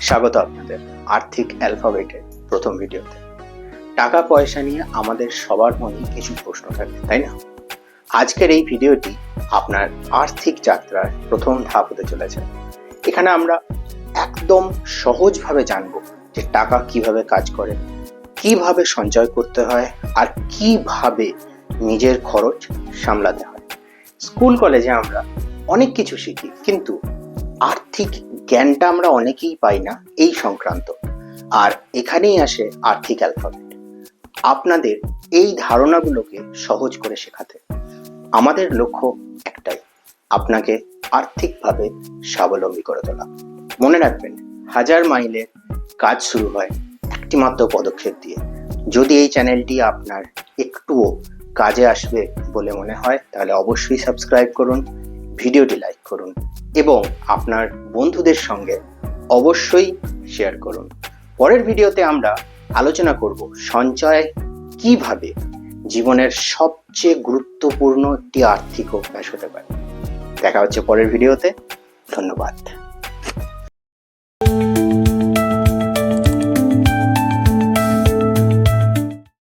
স্বাগত আপনাদের আর্থিক অ্যালফাবেটের প্রথম ভিডিওতে। টাকা পয়সা নিয়ে আমাদের সবার মনে কিছু প্রশ্ন থাকে, তাই না? আজকের এই ভিডিওটি আপনার আর্থিক যাত্রার প্রথম ধাপ হতে চলেছে। এখানে আমরা একদম সহজভাবে জানব যে টাকা কিভাবে কাজ করে, কিভাবে সঞ্চয় করতে হয়, আর কিভাবে নিজের খরচ সামলাতে হয়। স্কুল কলেজে আমরা অনেক কিছু শিখি, কিন্তু আর্থিক জ্ঞানটা আমরা অনেকেই পাই না এই সংক্রান্ত। আর এখানেই আসে আর্থিক অ্যালফাবেট, আপনাদের এই ধারণাগুলোকে সহজ করে শেখাতে। আমাদের লক্ষ্য একটাই, আপনাকে আর্থিকভাবে স্বাবলম্বী করে তোলা। মনে রাখবেন, 1000 মাইলের কাজ শুরু হয় একটি মাত্র পদক্ষেপ দিয়ে। যদি এই চ্যানেলটি আপনার একটুও কাজে আসবে বলে মনে হয়, তাহলে অবশ্যই সাবস্ক্রাইব করুন, ভিডিওটি লাইক করুন এবং আপনার বন্ধুদের সঙ্গে অবশ্যই শেয়ার করুন। পরের ভিডিওতে আমরা আলোচনা করব সঞ্চয় কিভাবে জীবনের সবচেয়ে গুরুত্বপূর্ণ একটি আর্থিক অভ্যাস হতে পারে। দেখা হচ্ছে পরের ভিডিওতে। ধন্যবাদ।